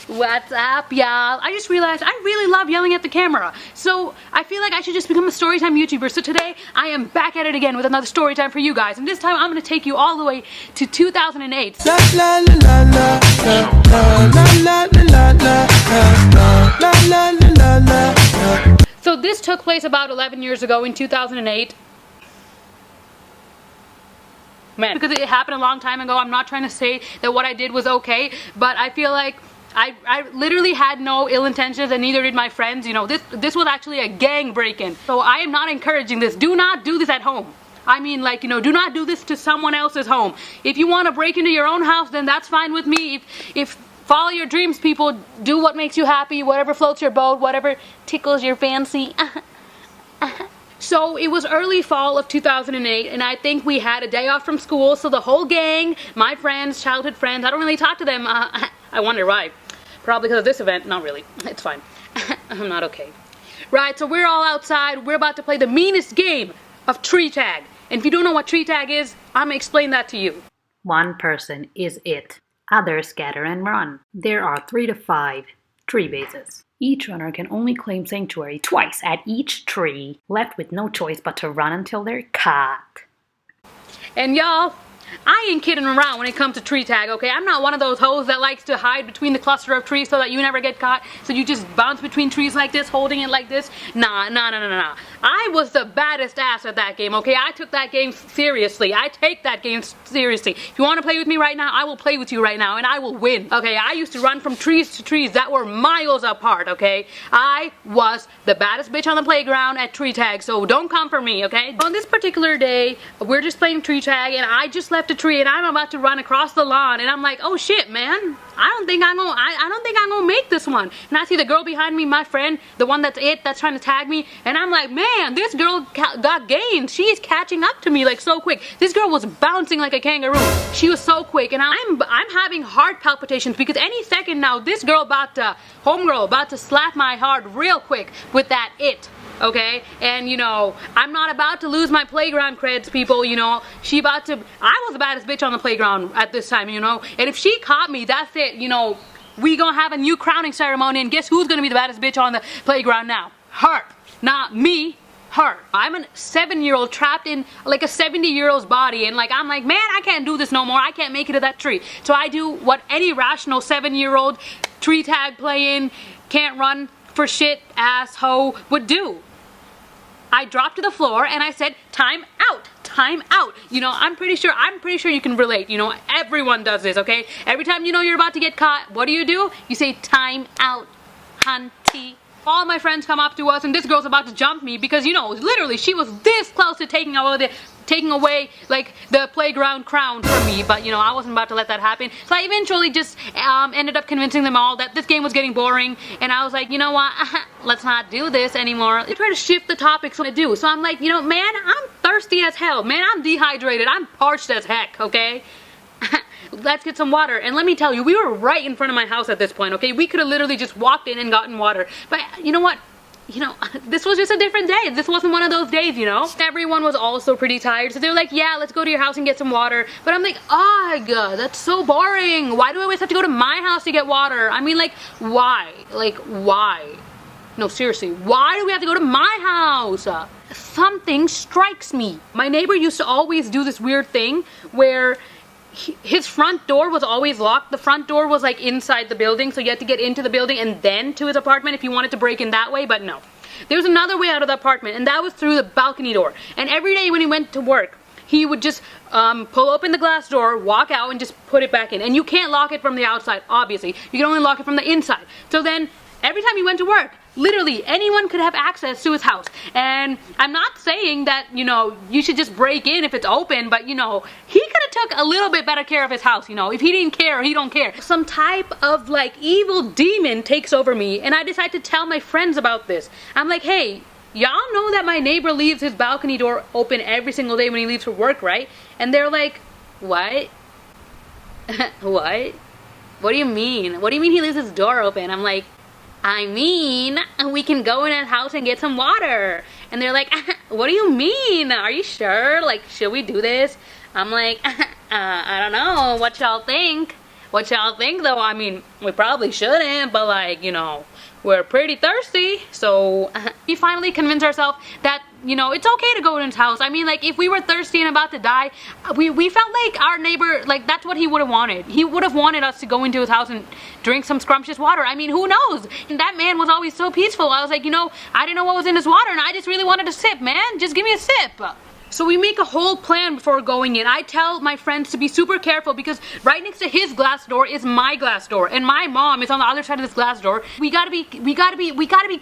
What's up, y'all? I just realized I really love yelling at the camera. So I feel like I should just become a Storytime YouTuber. So today I am back at it again with another Storytime for you guys. And this time I'm going to take you all the way to 2008. So this took place about 11 years ago in 2008. Man, because it happened a long time ago, I'm not trying to say that what I did was okay, but I feel like I literally had no ill intentions, and neither did my friends. You know, this was actually a gang break-in. So I am not encouraging this. Do not do this at home. I mean, like, you know, do not do this to someone else's home. If you want to break into your own house, then that's fine with me. If follow your dreams, people, do what makes you happy, whatever floats your boat, whatever tickles your fancy. So it was early fall of 2008, and I think we had a day off from school, so the whole gang, my friends, childhood friends, I don't really talk to them. I wonder why. Probably because of this event. Not really. It's fine. I'm not okay. Right, so we're all outside. We're about to play the meanest game of tree tag. And if you don't know what tree tag is, I'm going to explain that to you. One person is it. Others scatter and run. There are 3 to 5 tree bases. Each runner can only claim sanctuary twice at each tree, left with no choice but to run until they're caught. And y'all, I ain't kidding around when it comes to tree tag, okay? I'm not one of those hoes that likes to hide between the cluster of trees so that you never get caught. So you just bounce between trees like this, holding it like this. Nah. I was the baddest ass at that game, okay? I took that game seriously. I take that game seriously. If you want to play with me right now, I will play with you right now, and I will win, okay? I used to run from trees to trees that were miles apart, okay? I was the baddest bitch on the playground at tree tag, so don't come for me, okay? On this particular day, we're just playing tree tag, and I just left a tree, and I'm about to run across the lawn, and I'm like, oh shit, man, I don't think I'm gonna make this one. And I see the girl behind me, my friend, the one that's trying to tag me, and I'm like, man, this girl got gained. She's catching up to me like so quick. This girl was bouncing like a kangaroo. She was so quick, and I'm having heart palpitations because any second now, this girl homegirl about to slap my heart real quick with that okay? And you know, I'm not about to lose my playground creds, people, you know. I was the baddest bitch on the playground at this time, you know. And if she caught me, that's it, you know. We gonna have a new crowning ceremony, and guess who's gonna be the baddest bitch on the playground now? Her. Not me. Her. I'm a 7-year-old trapped in like a 70-year-old's body, and like I'm like, man, I can't do this no more. I can't make it to that tree. So I do what any rational 7-year-old tree tag playing, can't run for shit asshole would do. I dropped to the floor and I said, time out, time out. You know, I'm pretty sure you can relate. You know, everyone does this, okay? Every time you know you're about to get caught, what do? You say, time out, hunty. All my friends come up to us, and this girl's about to jump me because, you know, literally she was this close to taking away like the playground crown from me, but you know, I wasn't about to let that happen. So I eventually just ended up convincing them all that this game was getting boring, and I was like, you know what, let's not do this anymore. They try to shift the topics to do. So I'm like, you know, man, I'm thirsty as hell, man, I'm dehydrated, I'm parched as heck, okay? Let's get some water. And let me tell you, we were right in front of my house at this point, okay? We could have literally just walked in and gotten water. But you know what? You know, this was just a different day. This wasn't one of those days, you know? Everyone was also pretty tired, so they were like, yeah, let's go to your house and get some water. But I'm like, ugh, that's so boring. Why do I always have to go to my house to get water? I mean, like, why? Like, why? No, seriously, why do we have to go to my house? Something strikes me. My neighbor used to always do this weird thing where his front door was always locked. The front door was like inside the building, so you had to get into the building and then to his apartment if you wanted to break in that way, but no. There was another way out of the apartment, and that was through the balcony door. And every day when he went to work, he would just pull open the glass door, walk out, and just put it back in. And you can't lock it from the outside, obviously. You can only lock it from the inside. So then, every time he went to work, literally anyone could have access to his house. And I'm not saying that, you know, you should just break in if it's open, but you know, he could have took a little bit better care of his house, you know. If he didn't care, he don't care. Some type of like evil demon takes over me, and I decide to tell my friends about this. I'm like, hey, y'all know that my neighbor leaves his balcony door open every single day when he leaves for work, right? And they're like, what? What? What do you mean? What do you mean he leaves his door open? I'm like, I mean, we can go in his house and get some water. And they're like, what do you mean? Are you sure? Like, should we do this? I'm like, I don't know what y'all think. what y'all think though? I mean, we probably shouldn't, but like, you know, we're pretty thirsty. So we finally convinced ourselves that, you know, it's okay to go in his house. I mean, like, if we were thirsty and about to die, we felt like our neighbor, like, that's what he would have wanted. He would have wanted us to go into his house and drink some scrumptious water. I mean, who knows? And that man was always so peaceful. I was like, you know, I didn't know what was in his water, and I just really wanted a sip, man. Just give me a sip. So we make a whole plan before going in. I tell my friends to be super careful because right next to his glass door is my glass door, and my mom is on the other side of this glass door. We gotta be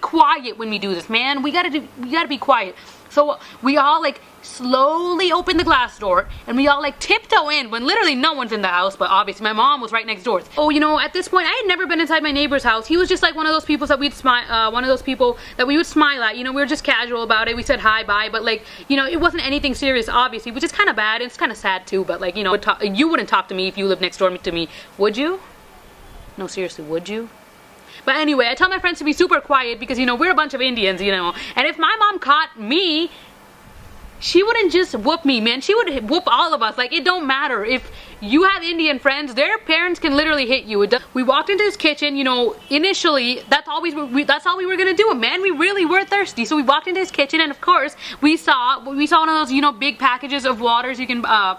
quiet when we do this, man. We gotta be quiet. So we all like slowly open the glass door, and we all like tiptoe in when literally no one's in the house, but obviously my mom was right next door. Oh, you know, at this point I had never been inside my neighbor's house. He was just like one of those people that we'd smile, we would smile at. You know, we were just casual about it. We said hi, bye, but like, you know, it wasn't anything serious, obviously, which is kind of bad. It's kind of sad too, but like, you know, you wouldn't talk to me if you lived next door to me, would you? No, seriously, would you? But anyway, I tell my friends to be super quiet because, you know, we're a bunch of Indians, you know, and if my mom caught me, she wouldn't just whoop me, man. She would whoop all of us. Like, it don't matter. If you have Indian friends, their parents can literally hit you. We walked into his kitchen, you know, initially, that's all we were gonna do, man. We really were thirsty. So we walked into his kitchen, and of course, we saw one of those, you know, big packages of waters you can buy.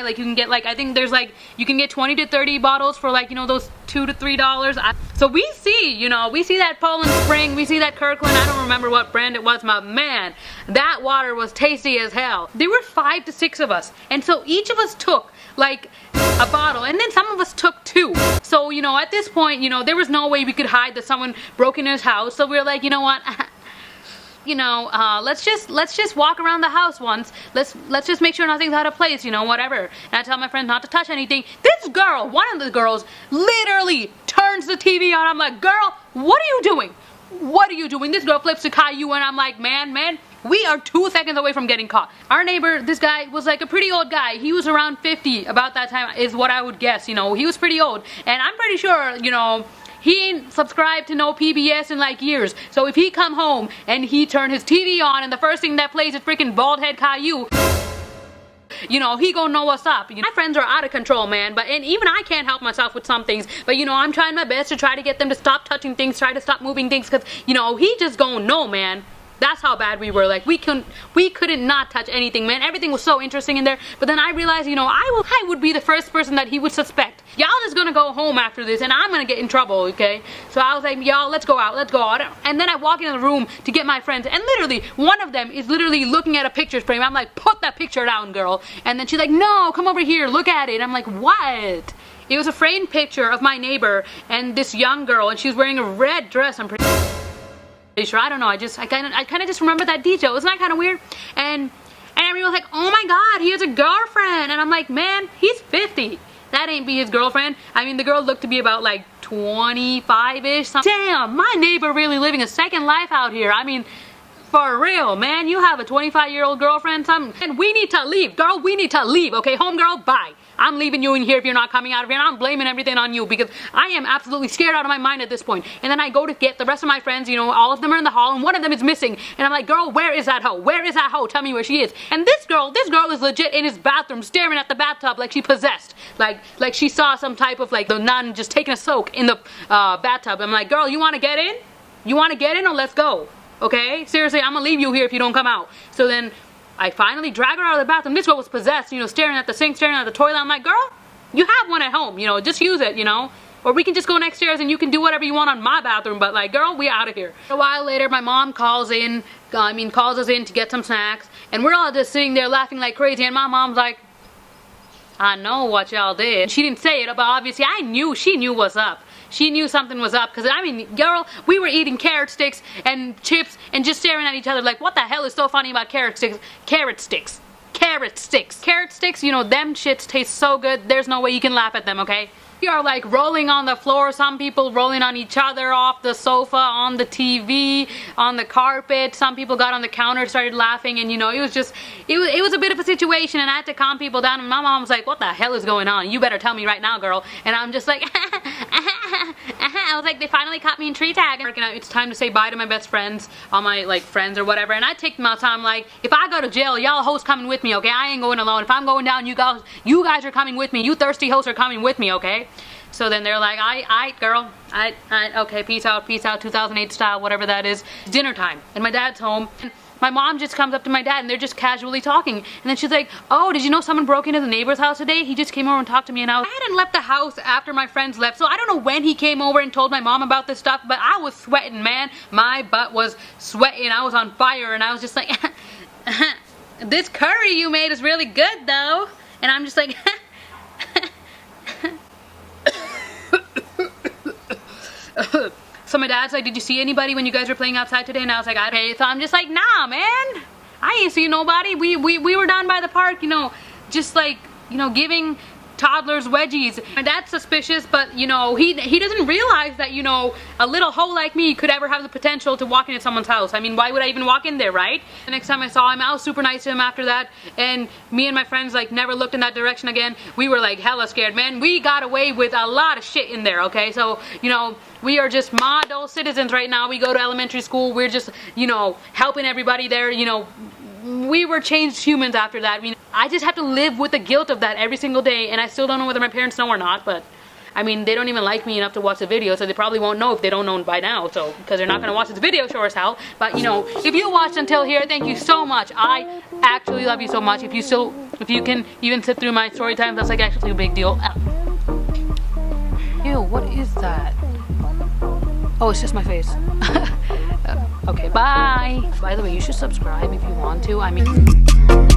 Like, you can get, like, I think there's, like, you can get 20 to 30 bottles for, like, you know, those $2 to $3. So we see, you know, we see that Poland Spring, we see that Kirkland, I don't remember what brand it was, but man, that water was tasty as hell. There were 5 to 6 of us, and so each of us took, like, a bottle, and then some of us took 2. So, you know, at this point, you know, there was no way we could hide that someone broke into his house, so we were like, you know what, you know, let's just walk around the house once. Let's just make sure nothing's out of place, you know, whatever. And I tell my friends not to touch anything. This girl, one of the girls, literally turns the TV on. I'm like, girl, what are you doing? What are you doing? This girl flips to Caillou, and I'm like, man, we are 2 seconds away from getting caught. Our neighbor, this guy, was like a pretty old guy. He was around 50 about that time, is what I would guess, you know. He was pretty old. And I'm pretty sure, you know, he ain't subscribed to no PBS in like years. So if he come home and he turn his TV on and the first thing that plays is freaking bald head Caillou, you know, he gonna know what's up. My friends are out of control, man, and even I can't help myself with some things, but you know, I'm trying my best to try to get them to stop touching things, try to stop moving things, because, you know, he just gonna know, man. That's how bad we were. Like, we couldn't not touch anything, man. Everything was so interesting in there. But then I realized, you know, I would be the first person that he would suspect. Y'all just gonna go home after this, and I'm gonna get in trouble, okay? So I was like, y'all, let's go out. And then I walk into the room to get my friends, and literally, one of them is literally looking at a picture frame. I'm like, put that picture down, girl. And then she's like, no, come over here, look at it. I'm like, what? It was a framed picture of my neighbor and this young girl, and she was wearing a red dress, I'm pretty sure. I don't know, I kind of just remember that detail. Isn't that kind of weird? And everyone was like, oh my god, he has a girlfriend. And I'm like, man, he's 50. That ain't be his girlfriend. I mean, the girl looked to be about like 25-ish. Damn, my neighbor really living a second life out here. I mean, for real, man, you have a 25-year-old girlfriend, and we need to leave, girl, we need to leave, okay, homegirl, bye. I'm leaving you in here if you're not coming out of here, and I'm blaming everything on you because I am absolutely scared out of my mind at this point. And then I go to get the rest of my friends, you know, all of them are in the hall, and one of them is missing. And I'm like, girl, where is that hoe? Where is that hoe? Tell me where she is. And this girl is legit in his bathroom staring at the bathtub like she possessed. Like she saw some type of, like, the nun just taking a soak in the bathtub. I'm like, girl, you want to get in? You want to get in, or let's go? Okay? Seriously, I'm gonna leave you here if you don't come out. So then I finally drag her out of the bathroom. This girl was possessed, you know, staring at the sink, staring at the toilet. I'm like, girl, you have one at home, you know, just use it, you know. Or we can just go next stairs and you can do whatever you want on my bathroom, but like, girl, we out of here. A while later, my mom calls us in to get some snacks, and we're all just sitting there laughing like crazy, and my mom's like, I know what y'all did. She didn't say it, but obviously she knew what's up. She knew something was up, because I mean, girl, we were eating carrot sticks and chips and just staring at each other like, what the hell is so funny about carrot sticks? Carrot sticks. Carrot sticks. Carrot sticks, you know, them shits taste so good, there's no way you can laugh at them, okay? We are like rolling on the floor, some people rolling on each other, off the sofa, on the TV, on the carpet. Some people got on the counter, started laughing, and you know, it was a bit of a situation, and I had to calm people down, and my mom was like, what the hell is going on? You better tell me right now, girl. And I'm just like, I was like, they finally caught me in tree tag. And it's time to say bye to my best friends, all my like friends or whatever. And I take them outside. I'm like, if I go to jail, y'all hosts coming with me, okay? I ain't going alone. If I'm going down, you guys are coming with me. You thirsty hosts are coming with me, okay? So then they're like, I girl, okay, peace out, 2008 style, whatever that is. Dinner time, and my dad's home. My mom just comes up to my dad and they're just casually talking. And then she's like, oh, did you know someone broke into the neighbor's house today? He just came over and talked to me, and I hadn't left the house after my friends left. So I don't know when he came over and told my mom about this stuff, but I was sweating, man. My butt was sweating. I was on fire, and I was just like, this curry you made is really good though. And I'm just like, so my dad's like, did you see anybody when you guys were playing outside today? And I was like, okay. So I'm just like, nah, man, I ain't see nobody. We were down by the park, you know, just like, you know, giving toddlers wedgies. My dad's suspicious, but you know, he doesn't realize that, you know, a little hoe like me could ever have the potential to walk into someone's house. I mean, why would I even walk in there, right? The next time I saw him, I was super nice to him after that, and me and my friends like never looked in that direction again. We were like hella scared, man. We got away with a lot of shit in there, okay? So, you know, we are just model citizens right now. We go to elementary school. We're just, you know, helping everybody there, you know. We were changed humans after that. I mean, I just have to live with the guilt of that every single day, and I still don't know whether my parents know or not, but I mean, they don't even like me enough to watch the video, so they probably won't know if they don't know by now, so, because they're not going to watch this video, sure as hell. But, you know, if you watched until here, thank you so much. I actually love you so much. If you can even sit through my story time, that's like actually a big deal. Ew, what is that? Oh, it's just my face. Okay, bye. By the way, you should subscribe if you want to. I mean...